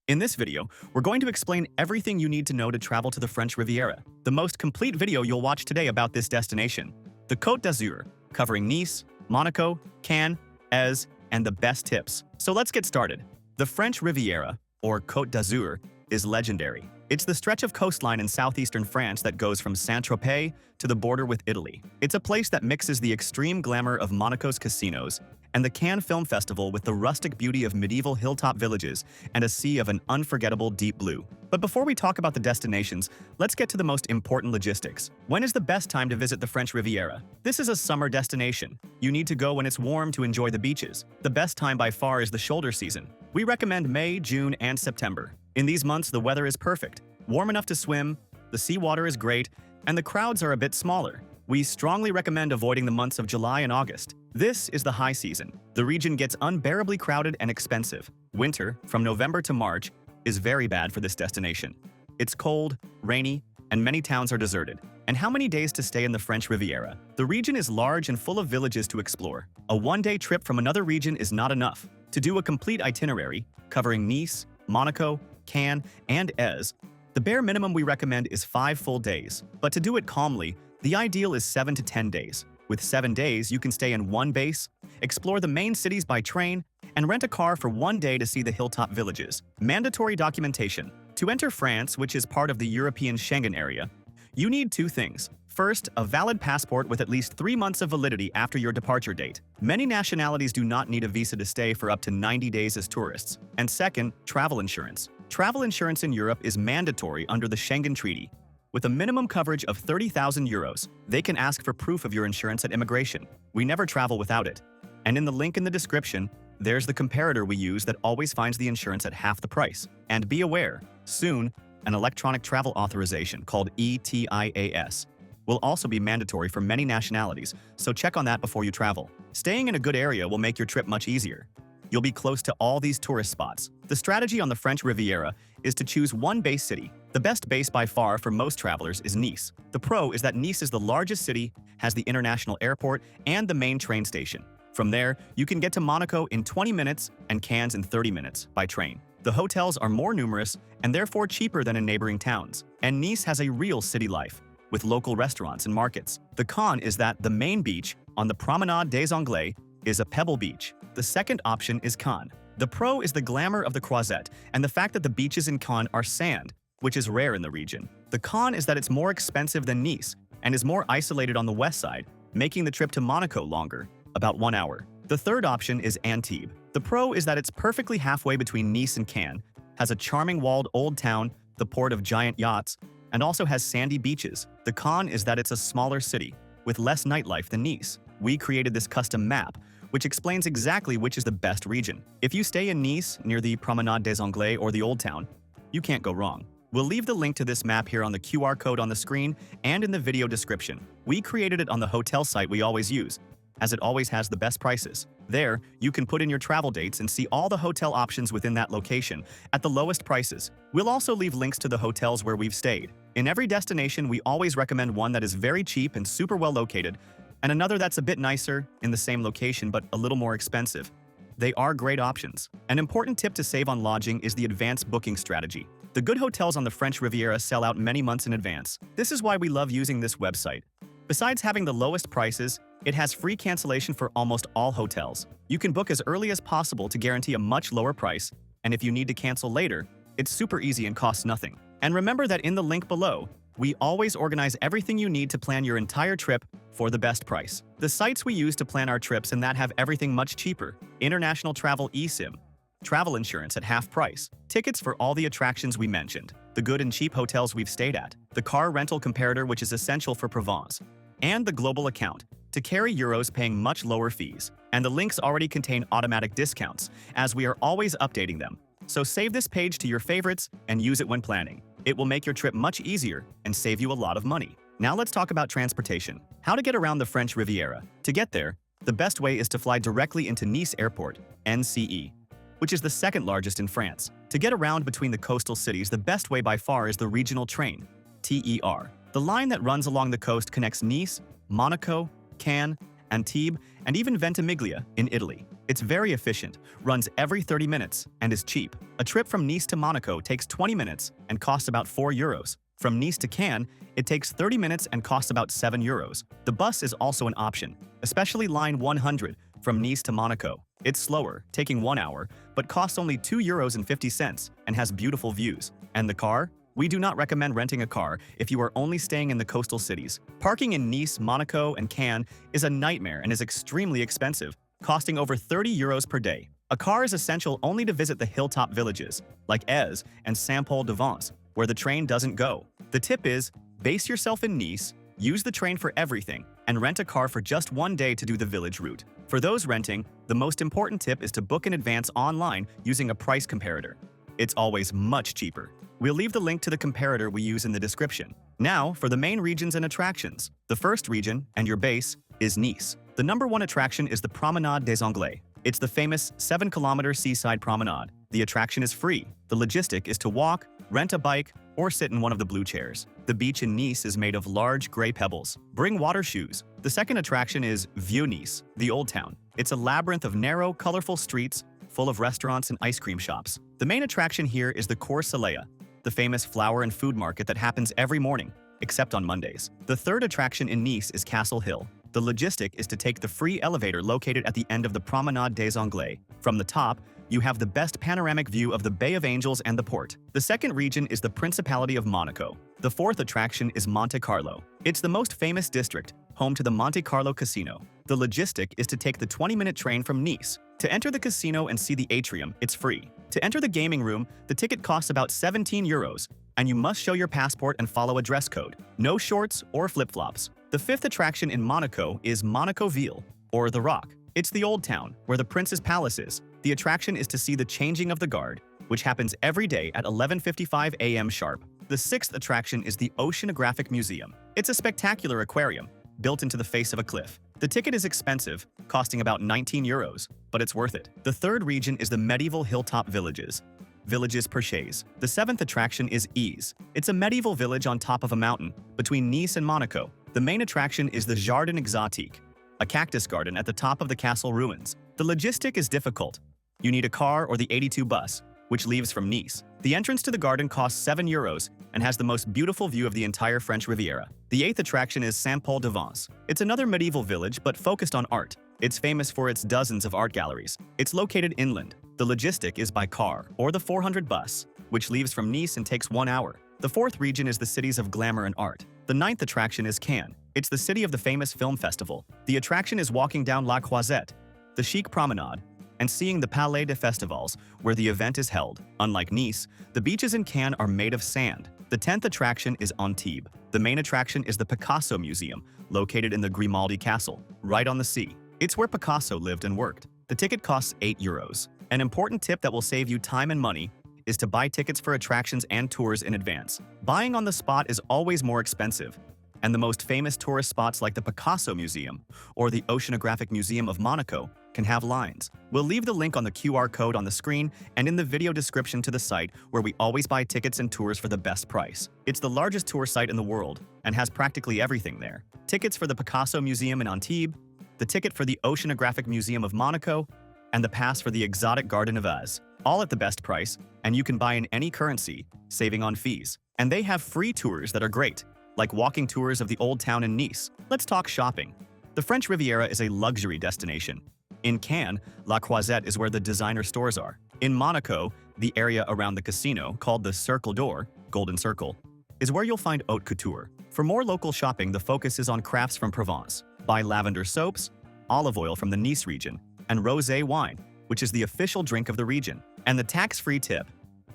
In this video, we're going to explain everything you need to know to travel to the French Riviera, the most complete video you'll watch today about this destination. The Côte d'Azur, covering Nice, Monaco, Cannes, Èze, and the best tips. So let's get started. The French Riviera, or Côte d'Azur, is legendary. It's the stretch of coastline in southeastern France that goes from Saint-Tropez to the border with Italy. It's a place that mixes the extreme glamour of Monaco's casinos and the Cannes Film Festival with the rustic beauty of medieval hilltop villages and a sea of an unforgettable deep blue. But before we talk about the destinations, let's get to the most important logistics. When is the best time to visit the French Riviera? This is a summer destination. You need to go when it's warm to enjoy the beaches. The best time by far is the shoulder season. We recommend May, June, and September. In these months, the weather is perfect. Warm enough to swim, the seawater is great, and the crowds are a bit smaller. We strongly recommend avoiding the months of July and August. This is the high season. The region gets unbearably crowded and expensive. Winter, from November to March, is very bad for this destination. It's cold, rainy, and many towns are deserted. And how many days to stay in the French Riviera? The region is large and full of villages to explore. A one-day trip from another region is not enough. To do a complete itinerary, covering Nice, Monaco, Cannes, and Èze, the bare minimum we recommend is 5 full days. But to do it calmly, the ideal is 7 to 10 days. With 7 days, you can stay in one base, explore the main cities by train, and rent a car for 1 day to see the hilltop villages. Mandatory documentation. To enter France, which is part of the European Schengen area, you need 2 things. First, a valid passport with at least 3 months of validity after your departure date. Many nationalities do not need a visa to stay for up to 90 days as tourists. And second, travel insurance. Travel insurance in Europe is mandatory under the Schengen Treaty. With a minimum coverage of 30,000 euros, they can ask for proof of your insurance at immigration. We never travel without it. And in the link in the description, there's the comparator we use that always finds the insurance at half the price. And be aware, soon, an electronic travel authorization called ETIAS will also be mandatory for many nationalities, so check on that before you travel. Staying in a good area will make your trip much easier. You'll be close to all these tourist spots. The strategy on the French Riviera is to choose one base city. The best base by far for most travelers is Nice. The pro is that Nice is the largest city, has the international airport, and the main train station. From there, you can get to Monaco in 20 minutes and Cannes in 30 minutes by train. The hotels are more numerous and therefore cheaper than in neighboring towns. And Nice has a real city life, with local restaurants and markets. The con is that the main beach, on the Promenade des Anglais, is a pebble beach. The second option is Cannes. The pro is the glamour of the Croisette and the fact that the beaches in Cannes are sand, which is rare in the region. The con is that it's more expensive than Nice and is more isolated on the west side, making the trip to Monaco longer, about 1 hour. The third option is Antibes. The pro is that it's perfectly halfway between Nice and Cannes, has a charming walled old town, the port of giant yachts, and also has sandy beaches. The con is that it's a smaller city, with less nightlife than Nice. We created this custom map, which explains exactly which is the best region. If you stay in Nice, near the Promenade des Anglais or the Old Town, you can't go wrong. We'll leave the link to this map here on the QR code on the screen and in the video description. We created it on the hotel site we always use, as it always has the best prices. There, you can put in your travel dates and see all the hotel options within that location at the lowest prices. We'll also leave links to the hotels where we've stayed. In every destination, we always recommend one that is very cheap and super well located, and another that's a bit nicer, in the same location but a little more expensive. They are great options. An important tip to save on lodging is the advanced booking strategy. The good hotels on the French Riviera sell out many months in advance. This is why we love using this website. Besides having the lowest prices, it has free cancellation for almost all hotels. You can book as early as possible to guarantee a much lower price, and if you need to cancel later, it's super easy and costs nothing. And remember that in the link below, we always organize everything you need to plan your entire trip for the best price. The sites we use to plan our trips and that have everything much cheaper: international travel eSIM, travel insurance at half price, tickets for all the attractions we mentioned, the good and cheap hotels we've stayed at, the car rental comparator which is essential for Provence, and the global account to carry euros paying much lower fees. And the links already contain automatic discounts, as we are always updating them. So save this page to your favorites and use it when planning. It will make your trip much easier and save you a lot of money. Now let's talk about transportation. How to get around the French Riviera. To get there, the best way is to fly directly into Nice Airport, NCE, which is the second largest in France. To get around between the coastal cities, the best way by far is the regional train, TER. The line that runs along the coast connects Nice, Monaco, Cannes, Antibes, and even Ventimiglia in Italy. It's very efficient, runs every 30 minutes, and is cheap. A trip from Nice to Monaco takes 20 minutes and costs about 4 euros. From Nice to Cannes, it takes 30 minutes and costs about 7 euros. The bus is also an option, especially line 100 from Nice to Monaco. It's slower, taking 1 hour, but costs only 2 euros and 50 cents and has beautiful views. And the car? We do not recommend renting a car if you are only staying in the coastal cities. Parking in Nice, Monaco, and Cannes is a nightmare and is extremely expensive, costing over 30 euros per day. A car is essential only to visit the hilltop villages, like Ez and Saint-Paul-de-Vence, where the train doesn't go. The tip is, base yourself in Nice, use the train for everything, and rent a car for just 1 day to do the village route. For those renting, the most important tip is to book in advance online using a price comparator. It's always much cheaper. We'll leave the link to the comparator we use in the description. Now, for the main regions and attractions. The first region, and your base, is Nice. The #1 attraction is the Promenade des Anglais. It's the famous 7-kilometer seaside promenade. The attraction is free. The logistic is to walk, rent a bike, or sit in one of the blue chairs. The beach in Nice is made of large gray pebbles. Bring water shoes. The second attraction is Vieux Nice, the Old Town. It's a labyrinth of narrow, colorful streets full of restaurants and ice cream shops. The main attraction here is the Cours Soleil, the famous flower and food market that happens every morning, except on Mondays. The third attraction in Nice is Castle Hill. The logistic is to take the free elevator located at the end of the Promenade des Anglais. From the top, you have the best panoramic view of the Bay of Angels and the port. The second region is the Principality of Monaco. The fourth attraction is Monte Carlo. It's the most famous district, home to the Monte Carlo Casino. The logistic is to take the 20-minute train from Nice. To enter the casino and see the atrium, it's free. To enter the gaming room, the ticket costs about 17 euros, and you must show your passport and follow a dress code. No shorts or flip-flops. The fifth attraction in Monaco is Monaco Ville, or The Rock. It's the old town, where the Prince's Palace is. The attraction is to see the changing of the guard, which happens every day at 11:55 a.m. sharp. The sixth attraction is the Oceanographic Museum. It's a spectacular aquarium, built into the face of a cliff. The ticket is expensive, costing about 19 euros, but it's worth it. The third region is the medieval hilltop villages. Villages Perchés. The seventh attraction is Eze. It's a medieval village on top of a mountain, between Nice and Monaco. The main attraction is the Jardin Exotique, a cactus garden at the top of the castle ruins. The logistic is difficult. You need a car or the 82 bus, which leaves from Nice. The entrance to the garden costs 7 euros and has the most beautiful view of the entire French Riviera. The eighth attraction is Saint-Paul-de-Vence. It's another medieval village, but focused on art. It's famous for its dozens of art galleries. It's located inland. The logistic is by car or the 400 bus, which leaves from Nice and takes 1 hour. The fourth region is the cities of glamour and art. The ninth attraction is Cannes. It's the city of the famous film festival. The attraction is walking down La Croisette, the chic promenade, and seeing the Palais des Festivals, where the event is held. Unlike Nice, the beaches in Cannes are made of sand. The 10th attraction is Antibes. The main attraction is the Picasso Museum, located in the Grimaldi Castle, right on the sea. It's where Picasso lived and worked. The ticket costs 8 euros. An important tip that will save you time and money is to buy tickets for attractions and tours in advance. Buying on the spot is always more expensive, and the most famous tourist spots like the Picasso Museum or the Oceanographic Museum of Monaco can have lines. We'll leave the link on the QR code on the screen and in the video description to the site where we always buy tickets and tours for the best price. It's the largest tour site in the world and has practically everything there. Tickets for the Picasso Museum in Antibes, the ticket for the Oceanographic Museum of Monaco, and the pass for the exotic Garden of Uz. All at the best price, and you can buy in any currency, saving on fees. And they have free tours that are great, like walking tours of the Old Town in Nice. Let's talk shopping. The French Riviera is a luxury destination. In Cannes, La Croisette is where the designer stores are. In Monaco, the area around the casino, called the Cercle d'Or, Golden Circle, is where you'll find haute couture. For more local shopping, the focus is on crafts from Provence. Buy lavender soaps, olive oil from the Nice region, and rosé wine, which is the official drink of the region. And the tax-free tip.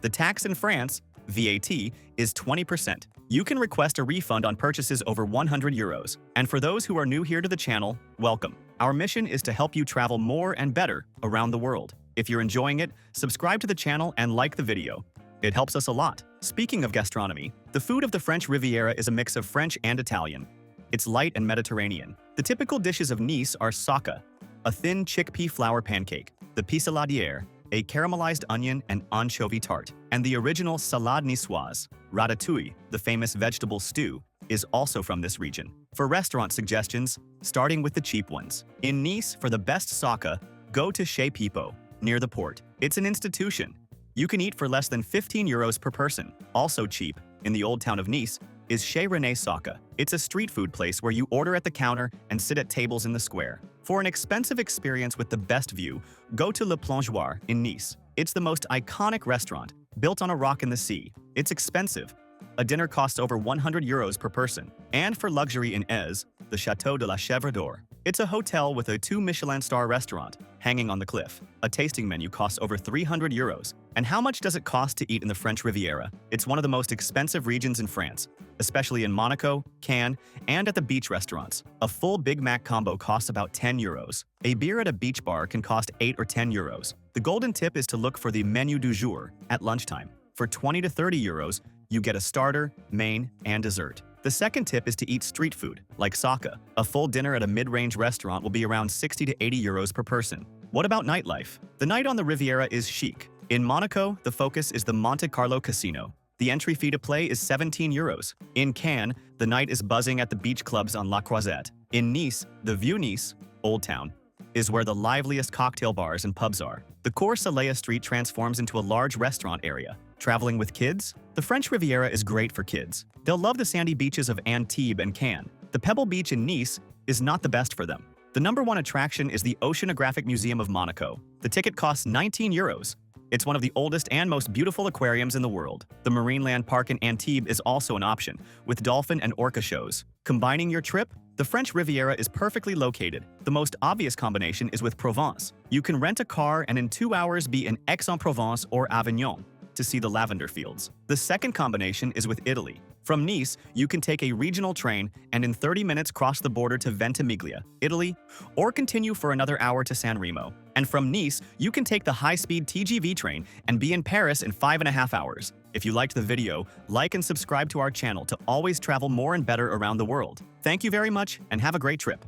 The tax in France, VAT, is 20%. You can request a refund on purchases over 100 euros. And for those who are new here to the channel, welcome. Our mission is to help you travel more and better around the world. If you're enjoying it, subscribe to the channel and like the video. It helps us a lot. Speaking of gastronomy, the food of the French Riviera is a mix of French and Italian. It's light and Mediterranean. The typical dishes of Nice are socca, a thin chickpea flour pancake, the pissaladière, a caramelized onion and anchovy tart, and the original salade niçoise, ratatouille, the famous vegetable stew, is also from this region. For restaurant suggestions, starting with the cheap ones. In Nice, for the best socca, Go to Chez Pipo, near the port. It's an institution. You can eat for less than 15 euros per person. Also cheap, in the old town of Nice, is Chez René Saka. It's a street food place where you order at the counter and sit at tables in the square. For an expensive experience with the best view, go to Le Plongeoir in Nice. It's the most iconic restaurant, built on a rock in the sea. It's expensive. A dinner costs over 100 euros per person. And for luxury in Ez, the Château de la Chèvre d'Or. It's a hotel with a 2 Michelin star restaurant hanging on the cliff. A tasting menu costs over 300 euros. And how much does it cost to eat in the French Riviera? It's one of the most expensive regions in France, especially in Monaco, Cannes, and at the beach restaurants. A full Big Mac combo costs about 10 euros. A beer at a beach bar can cost 8 or 10 euros. The golden tip is to look for the menu du jour at lunchtime. For 20 to 30 euros, you get a starter, main, and dessert. The second tip is to eat street food, like Saka. A full dinner at a mid-range restaurant will be around 60 to 80 euros per person. What about nightlife? The night on the Riviera is chic. In Monaco, the focus is the Monte Carlo Casino. The entry fee to play is 17 euros. In Cannes, the night is buzzing at the beach clubs on La Croisette. In Nice, the Vieux Nice, Old Town, is where the liveliest cocktail bars and pubs are. The Cours Salea Street transforms into a large restaurant area. Traveling with kids? The French Riviera is great for kids. They'll love the sandy beaches of Antibes and Cannes. The Pebble Beach in Nice is not the best for them. The #1 attraction is the Oceanographic Museum of Monaco. The ticket costs 19 euros. It's one of the oldest and most beautiful aquariums in the world. The Marineland Park in Antibes is also an option, with dolphin and orca shows. Combining your trip? The French Riviera is perfectly located. The most obvious combination is with Provence. You can rent a car and in 2 hours be in Aix-en-Provence or Avignon to see the lavender fields. The second combination is with Italy. From Nice, you can take a regional train and in 30 minutes cross the border to Ventimiglia, Italy, or continue for another hour to San Remo. And from Nice, you can take the high-speed TGV train and be in Paris in 5.5 hours. If you liked the video, like and subscribe to our channel to always travel more and better around the world. Thank you very much and have a great trip.